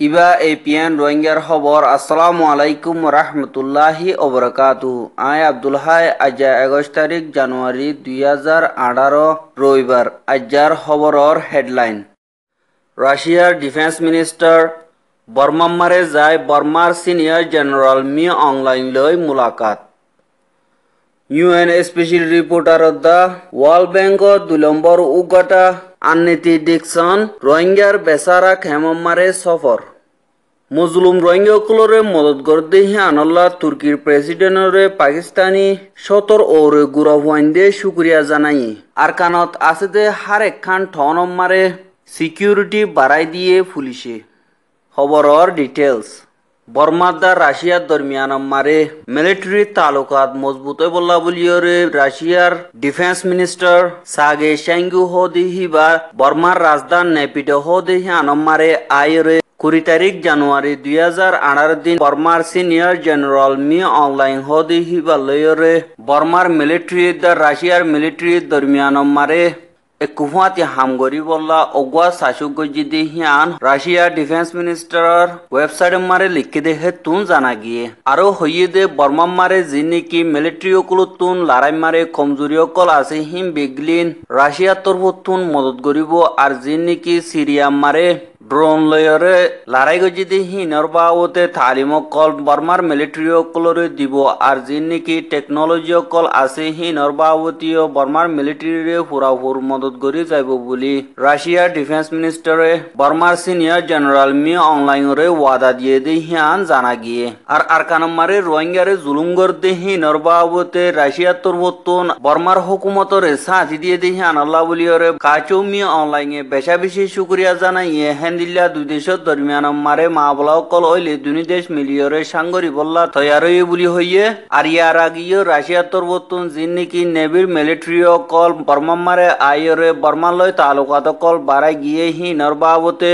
ইবা APN রোহিঙ্গার খবর আসসালামু আলাইকুম রহমতুল্লাহি ওবরাকাতুহু আই আব্দুল হাই আজ 11 তারিখ জানুয়ারি 2018 রবিবার আজর খবরর হেডলাইন রাশিয়ার ডিফেন্স মিনিস্টার বর্মাম্মারে যায় বর্মার সিনিয়র জেনারেল মি অংলাইন লই মুলাকাত UN special reporter the world ব্যাংকর 2 নম্বর উগাটা আন্নেতি ডিকসন রোহিঙ্গার বেচারা খেমম্মারে সফর মজলুম রোহিঙ্গাকুলরে মদত করতে আনল্লা তুর্কির প্রেসিডেন্টরে পাকিস্তানি সতর ওরে গুরফওয়াইন্দে শুক্রিয়া জানাই আর কানত আছে দে হারেক খান ঠনম্মারে সিকিউরিটি বাড়াই দিয়ে পুলিশে খবরর ডিটেলস বর্মাদা রাশিয়ার দরমিয়ানম্মারে মিলিটারি তালুকাত মজবুত বল্লা বলিয়রে রাশিয়ার ডিফেন্স মিনিস্টার সাগে শাইঙ্গু হদিহি বা বর্মার রাজধান নেপিডে হদিহি আনম্মারে আয়রে 20 তারিখ জানুয়ারি 2018 দিন বর্মার সিনিয়র জেনারেল মি অনলাইন হদিহি বা লয়রে বর্মার মিলিটারি দা রাশিয়ার মিলিটারি দরমিয়ানম্মারে কুফাতি হামগরি বল্লা অগুয়া শাসক গজিদে হিয়ান রাশিয়ার ডিফেন্স মিনিস্টার ওয়েবসাইট মারে লিখে দেখে তুন জানা গিয়ে আরো হইয়ে দে বর্মা মারে যিনি কি মিলিটারি অকুল তুন লড়াই মারে কমজোরি অকল আছে হিম বেগলিন রাশিয়ার তরফ তুন মদত করিব আর যিনি কি সিরিয়া মারে ড্রোন লয়রে লড়াই গজিদে হিনর বাবতে তালিম অকল বর্মার মিলিটারি অকলরে দিব আর যিনি কি টেকনোলজি অকল আছে হিনর বাবতীয় বর্মার মিলিটারি পুরাপুর মদত গরি যাইব বলি রাশিয়ার ডিফেন্স মিনিস্টারে বর্মার সিনিয়র জেনারেল মি অনলাইনরে ওয়াদা দিয়ে দে হিয়ান জানা গিয়ে আর আরকানম্মারে রোহিঙ্গারে জুলুম করতে হিনর বাবতে রাশিয়ার তরবতন বর্মার হুকুমতরে সাথী দিয়ে দে হিয়ান আল্লাহ বলিয়রে কাচৌ মি অনলাইনে বেশা বেশি শুক্রিয়া জানাইয়ে হেন্দিল্লা দুই দেশের দরমিয়ান মারে মা বলা কল হইলে দুই দেশ মিলিয়রে সাঙ্গরি বল্লা তৈয়ারই বলি হইয়ে আর ইয়ার আগিয়ে রাশিয়ার তরবতন যিনি কি নেভির মিলিটারি কল বর্মা মারে আইরে বর্মালয় তালুকাত কল বাড়াই গিয়ে হিনর বাবতে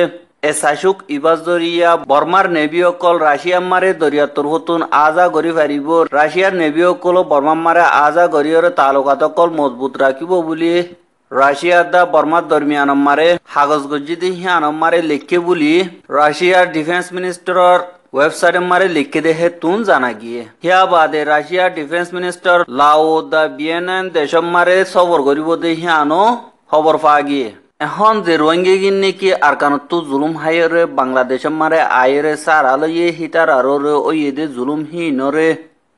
শাসক ইবাজ দরিয়া বর্মার নেভি অকল রাশিয়ার মারে দরিয়া তরহতুন আজা গরি ফারিব রাশিয়ার নেভি অকল বর্মা মারে আজা গরিয়রে তালুকাত কল মজবুত রাখিব বলি রাশিয়ার দা বর্মার দরমিয়ান মারে কাগজ গজ্জিদি হিয়ান মারে লিখে বলি রাশিয়ার ডিফেন্স মিনিস্টার ওয়েবসাইট মারে লিখে দেখে তুন জানা গিয়ে হিয়া বাদে রাশিয়ার ডিফেন্স মিনিস্টার লাও দা বিয়েনেন দেশম মারে সবর করিব দে হিয়ানো খবর পাওয়া গিয়ে এখন যে রোহিঙ্গা গিন্নি কি আরকানত জুলুম হাইরে বাংলাদেশের মারে আইরে সারা লইয়ে হিতার আরো ওই দে জুলুম হিনরে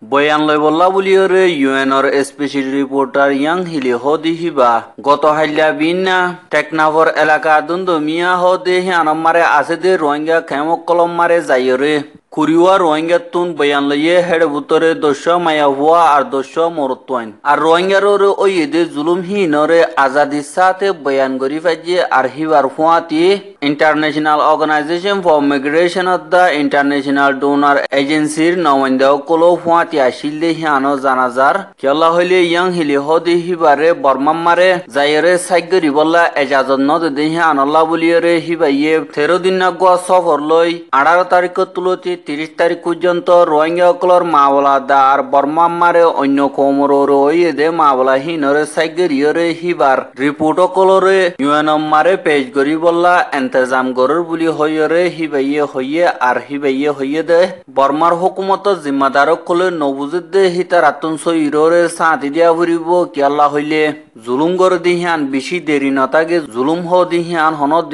বয়ান লই বল্লা বলিয়রে ইউএনর স্পেশাল রিপোর্টার ইয়াং হিলি হদি হিবা গত হাইলা বিনা টেকনাফর এলাকা দুন্দমিয়া হদে হিয়ানমারে আছে দে রোহিঙ্গা খেমক কলম মারে যাইরে কুরিওয়া রোহিঙ্গা তুন বয়ান লইয়ে হেড বুতরে 200 মায়া হুয়া আর 200 মরতওয়াইন আর রোহিঙ্গার ওই দে জুলুম হিনরে আজাদির সাথে বয়ান গরি ফাইজে আর হিবার ফুয়াতি international organization for migration of the international donor এজেন্সির নমাইন্দা কলো ফুয়াতি আসিল হিয়ানো জানাজার কেলা হইলে ইয়াং হিলি হদি হিবারে বর্মাম্মারে যাইরে সাইগরি বল্লা এজাজত নদ দে হিয়ানল্লা বলিয়রে হিবাইয়ে 13 দিন নাগুয়া সফর লই 18 তারিখ তুলতি 30 তারিখ পর্যন্ত রোহিঙ্গা অকলর মাওলা দা আর বর্মাম্মারে অন্য কোমর ওই দে মাওলা হিনরে সাইগরিয়রে হিবার রিপোর্ট অকলরে ইউএনএমমারে পেশ করি বল্লা এন্তেজাম গরর বুলি হইরে হিবাইয়ে হইয়ে আর হিবাইয়ে হইয়ে দে বর্মার হুকুমত জিম্মাদার কলে নবুজে দে হিতার আতন সইররে সাথী দিয়া ফুরিব কি আল্লাহ হইলে জুলুম গর দিহান বেশি দেরি নতাগে জুলুম হ দিহান হনদ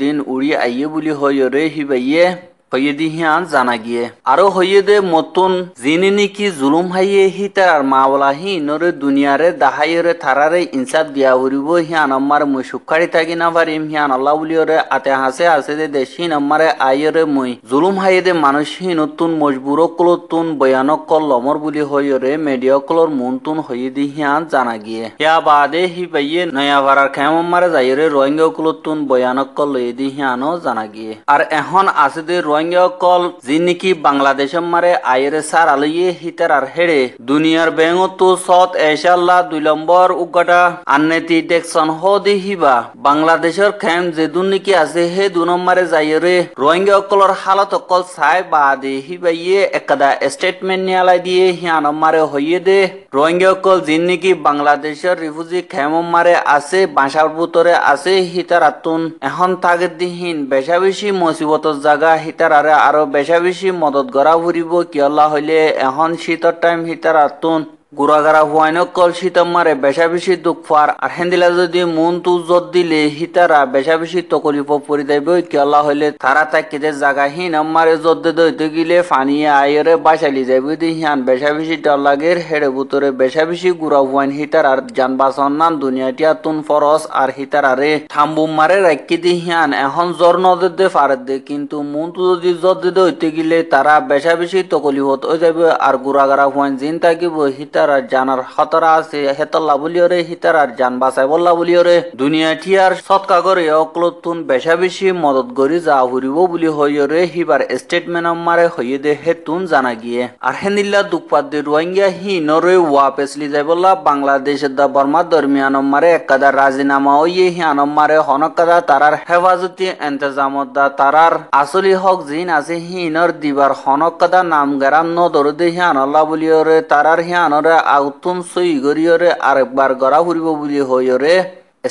দিন উড়ি আইয়ে বুলি হইরে হিবাইয়ে হইয়ে দিহিয়ান জানা গিয়ে আরো হইয়ে দে মতন যিনি নাকি জুলুম হাইয়ে হিতার মাওলা হিনরে দুনিয়ারে দাহাইরে থারারে ইনসাফ দিয়া হরিব হিয়ান আমার মুই সুখারি থাকি না পারিম হিয়ান আল্লাহ বলিয়রে আতে হাসে আছে দে দেশিন আমারে আইরে মুই জুলুম হাইয়ে দে মানুষ নতুন মজবুর কলতুন বয়ানক কল লমর বুলি হইরে মিডিয়া কলর মনতুন হইয়ে দিহিয়ান জানা গিয়ে ইয়া বাদে হি পাইয়ে নয়া ভাড়ার খেম মারে যাইরে রোহিঙ্গা কলতুন বয়ানক কল লই দিহিয়ানো জানা গিয়ে আর এখন আছে দে রোহিঙ্গা কল জিনিকি বাংলাদেশের মারে আইরে সার আলইয়ে হিতার আর হেড়ে দুনিয়ার বেঙ্গতো সৎ এশাল্লাহ 2 নম্বর উগাটা আন্নেতি দেখছন হদি হিবা বাংলাদেশের খেম যে দুর্নীতি আছে হে 2 নম্বরে যাইরে রোহিঙ্গা কলর হালত কল সাই বাদে হিবাইয়ে একদা স্টেটমেন্ট নিয়ালাই দিয়ে হিয়ান মারে হইয়ে দে রোহিঙ্গা কল জিনিকি বাংলাদেশের রিফিউজি খেম মারে আছে বাসার ভিতরে আছে হিতার আতুন এখন তাগের দিহীন বেশা বেশি মুসিবতর জায়গা হিতার আরো বেশা বেশি মদত গড়া ফুরিব কিয়লা হইলে এখন শীতর টাইম হিতার আতুন গুড়াগাড়া হুয়াইন কল শীতম মারে বেশা বেশি দুঃখ ফার আর হেন্দিলা যদি মন তু জত দিলে হিতারা বেশা বেশি তকলিফ পরি যাইব কিয়লা হইলে তারা তাকিতে জায়গা হিন আমারে জত দইতে গিলে ফানিয়ে আইরে বাঁচালি যাইব দি হিয়ান বেশা বেশি ডর লাগের হেড়ে বুতরে বেশা বেশি গুড়া হুয়াইন হিতার আর যান বাঁচন নাম দুনিয়াটি আতুন ফরস আর হিতার আরে থাম্বু মারে রাখি দি হিয়ান এখন জ্বর নদের দে ফারে দে কিন্তু মন তু যদি জত দইতে গিলে তারা বেশা বেশি তকলিফ হয়ে যাইব আর গুড়াগাড়া হুয়াইন জিন থাকিব হিতার জানার খতরা আছে হেতল্লা বলিওরে হিতার আর জান বাঁচাই বললা বলিওরে দুনিয়া ঠিয়ার সৎকা করে অকলতুন বেশা বেশি মদত করি যা ফুরিব বলি হইরে হিবার স্টেটমেন্ট মারে হইয়ে দে হেতুন জানা গিয়ে আর হেনিল্লা দুপাত দে রোহিঙ্গা হি নরে ওয়া পেসলি যাই বললা বাংলাদেশের দা বর্মা দরমিয়ান মারে একদা রাজিনামা হইয়ে হিয়ান মারে হনকাদা তারার হেফাজতি এন্তেজামত দা তারার আসলি হক জিন আছে হিনর দিবার হনকাদা নাম গেরাম ন দরদে হিয়ান আল্লাহ বলিওরে তারার হিয়ানরে আউতুন সই গরিয়রে আরেকবার গড়া ফুরিব বলি হইরে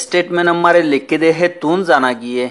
স্টেটমেন্ট মারে লিখে দে হেতুন জানা গিয়ে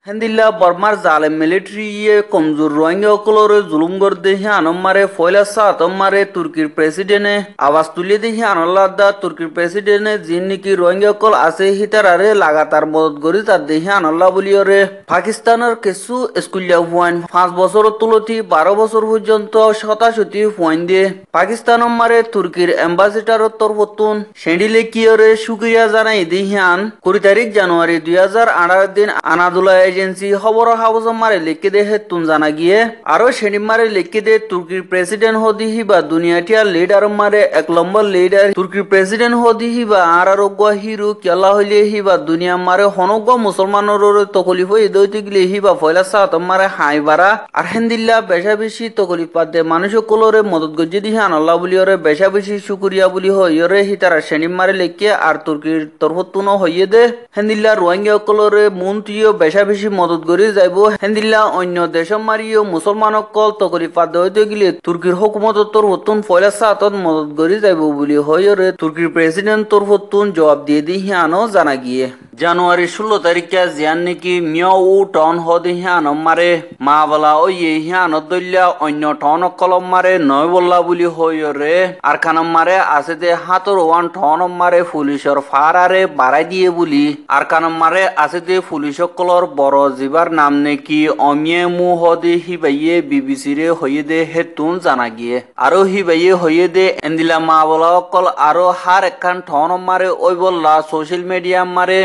হেন্দিল্লা বর্মার জালে মিলিটারি ইয়ে কমজোর রোহিঙ্গা কলরে জুলুম করতে হিয়ানম মারে ফয়লা সাতম মারে তুর্কির প্রেসিডেন্টে আওয়াজ তুলিয়ে দিয়ে হিয়ানল্লাদা তুর্কির প্রেসিডেন্টে যিন নাকি রোহিঙ্গা কল আছে হিতারারে লাগাতার মদত করি তার দিয়ে হিয়ানল্লাহ বলিয়রে পাকিস্তানের কিছু স্কুলিয়া হুয়াইন 5 বছর তুলতি 12 বছর পর্যন্ত শতাশতি হুয়াইন দিয়ে পাকিস্তানম মারে তুর্কির এম্বাসিডারের তরফতুন সেডিলে কিয়রে শুক্রিয়া জানাই দিয়ে হিয়ান 20 তারিখ জানুয়ারি 2018 দিন আনাদুলা এজেন্সি খবর হাউস মারে লিখে দে হেতুন জানা গিয়ে আরো সেনি মারে লিখে দে তুর্কির প্রেসিডেন্ট হদি হিবা দুনিয়াটিয়া লিডার মারে 1 নম্বর লিডার তুর্কির প্রেসিডেন্ট হদি হিবা আর আরোগ্য হিরু কেলা হইলে হিবা দুনিয়া মারে হনগ্য মুসলমানের তকলিফ হয়ে দইতে গিলে হিবা ফয়লা সাত মারে হাই বারা আর হেন্দিল্লা বেশা বেশি তকলিফ পাতে মানুষ কলরে মদত গজি দিহে আনাল্লাহ বলিওরে বেশা বেশি শুকুরিয়া বলি হইরে হিতারা সেনি মারে লিখে আর তুর্কির তরফতুন হইয়ে দে হেন্দিল্লা রোহিঙ্গা কলরে মন্ত্রীও বেশা বেশি মদত করি যাইব হেন্দিল্লা অন্য দেশম মারিও মুসলমানক কল তকলিফা দইতে গিলে তুর্কির হুকুমত তরফতুন ফয়লা সাতত মদত করি যাইব বলি হইরে তুর্কির প্রেসিডেন্ট তরফতুন জবাব দিয়ে দি হিয়ানো জানা গিয়ে জানুয়ারি 16 তারিখে জিয়ান নাকি মিয়াও টন হদি হিয়ানম মারে মা বলা ওই হিয়ান দল্যা অন্য টন কলম মারে নয় বললা বলি হইরে আর খানম মারে আছে দে হাতর ওয়ান টনম মারে পুলিশের ফারারে বাড়াই দিয়ে বলি আর কানম মারে আছে দে পুলিশ কলর বড় জিবার নাম নাকি অমিয়ে মু হদি হিবাইয়ে বিবিসি রে হইয়ে দে হেতুন জানা গিয়ে আরো হিবাইয়ে হইয়ে দে এন্দিলা মা বলা কল আরো হার একখান টনম মারে ওই বললা সোশ্যাল মিডিয়া মারে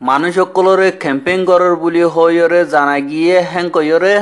মানুষ সকলরে ক্যাম্পেইন করার বলি হইরে জানা গিয়ে হ্যাং কইরে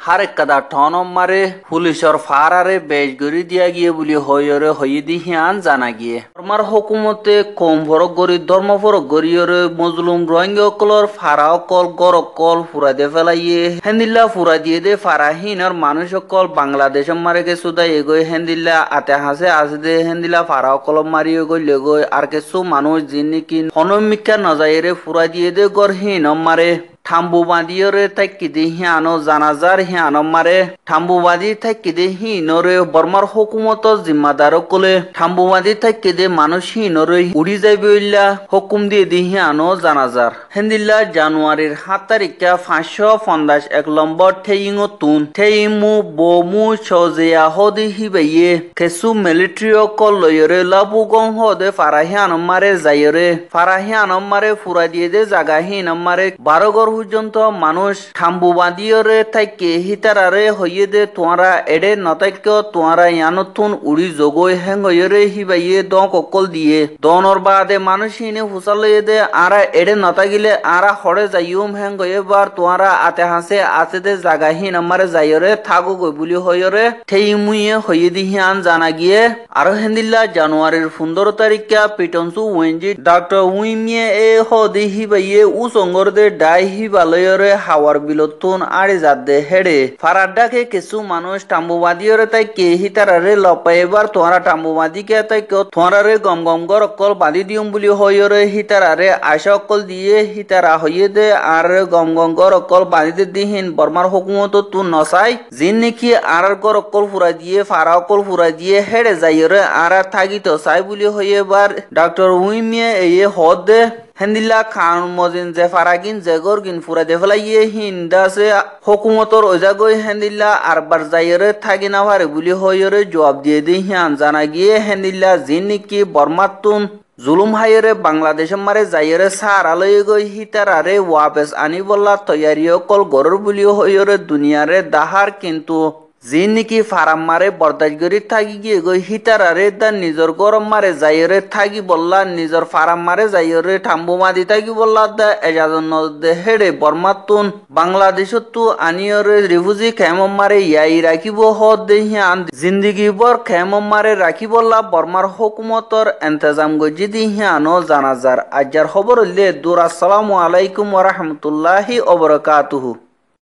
হার একদা টনম মারে পুলিশের ফারারে বেশ গড়ি দিয়া গিয়ে বলি হইরে হইয়ে দি হিয়ান জানা গিয়ে আমার হুকুমতে কম ফরক গড়ি ধর্ম ফরক গড়িয়রে মজলুম রোহিঙ্গা কলর ফারা কল গরক কল ফুরা দে ফেলাইয়ে হেন্দিল্লা ফুরা দিয়ে দে ফারাহীন আর মানুষ কল বাংলাদেশ মারে গে সুদাই এগোয় হেন্দিল্লা আতে হাসে আসে দে হেন্দিল্লা ফারা কলম মারিয়ে গইলে গই আর কিছু মানুষ যিনি কি হনমিকা নজাইরে ফুরা দিয়ে দে গরহীন মারে থাম্বু বাঁধিয়রে থাকি দে হিয়ানো জানাজার হিয়ানো মারে থাম্বু বাঁধি থাকি দে হিনরে বর্মার হুকুমত জিম্মাদার কলে থাম্বু বাঁধি থাকি দে মানুষ হিনরে উড়ি যাইবে ইল্লা হুকুম দিয়ে দি হিয়ানো জানাজার হেন্দিল্লা জানুয়ারির 7 তারিখে 550 1 নম্বর ঠেইং তুন ঠেইমু বমু সজেয়া হদি হিবাইয়ে কেসু মিলিটারি কল লয়রে লাবু গং হদে ফারাহিয়ানো মারে যাইরে ফারাহিয়ানো মারে ফুরা দিয়ে দে জাগা হিন মারে 12 গর পর্যন্ত মানুষ থাম্বু বাঁধিয়রে থাকি হিতারারে হইয়ে দে তোমরা এডে নতাক্য তোমরা ইয়ানতুন উড়ি জগই হেং হইরে হিবাইয়ে দ ককল দিয়ে দনর বাদে মানুষ হিনে ফুসাল লইয়ে দে আরা এডে নতাগিলে আরা হড়ে যাইউম হেং গইবার তোমরা আতে হাসে আছে দে জাগা হিন আমারে যাইরে থাকো গই বলি হইরে ঠেই মুইয়ে হইয়ে দি হিয়ান জানা গিয়ে আর হেন্দিল্লা জানুয়ারির 15 তারিখে পিটনসু ওয়েনজি ডক্টর উইমিয়ে এ হদি হিবাইয়ে উ সঙ্গর দে ডাই ফিবালয়রে হাওয়ার বিলতুন আড়ে যাদে হেড়ে ফারাডাকে কিছু মানুষ টাম্বুবাদীরে তাই কে হিতারারে লপাই এবার তোমরা টাম্বুবাদীকে তাই কেউ তোমরারে গম গম গর অকল বাদি দিউম বুলি হইরে হিতারারে আশা অকল দিয়ে হিতারা হইয়ে দে আর গম গম গর অকল বাদিতে দিহীন বর্মার হুকুমত তুন নসাই জিন নাকি আর গর অকল ফুরা দিয়ে ফারা অকল ফুরা দিয়ে হেড়ে যাইরে আর থাকিত চাই বুলি হইয়ে এবার ডক্টর উইমিয়ে এই হদ হেন্দিল্লা খান মজিন যে ফারাগিন যে গরগিন ফুরা দেফলাইয়ে হিন্দাসে হুকুমতর ওজাগই হেন্দিল্লা আরবার যাইরে থাকি না পারে বুলি হইরে জবাব দিয়ে দি হিয়ান জানা গিয়ে হেন্দিল্লা জিন নাকি বর্মাতুন জুলুম হাইরে বাংলাদেশের মারে যাইরে সারালয়ে গই হিতারারে ওয়াপেস আনি বললা তৈয়ারি অকল গরর বুলি হইরে দুনিয়ারে দাহার কিন্তু জিন নাকি ফারাম মারে বরদাজগরি থাকি গিয়ে গই হিতারারে দা নিজর গরম মারে যাইরে থাকি বললা নিজর ফারাম মারে যাইরে ঠাম্বু মাদি থাকি বললা দা এজাজন দে হেড়ে বর্মাতুন বাংলাদেশত তু আনিয়রে রিফুজি খেমম মারে ইয়াই রাখিব হদ দেহিয়ান জিন্দিগি বর খেমম মারে রাখি বললা বর্মার হুকুমতর এন্তেজাম গজি দিহিয়ানো জানাজার আজ্জার খবর লে দূর আসসালামু আলাইকুম ওয়া রাহমাতুল্লাহি ওয়া বারাকাতুহু।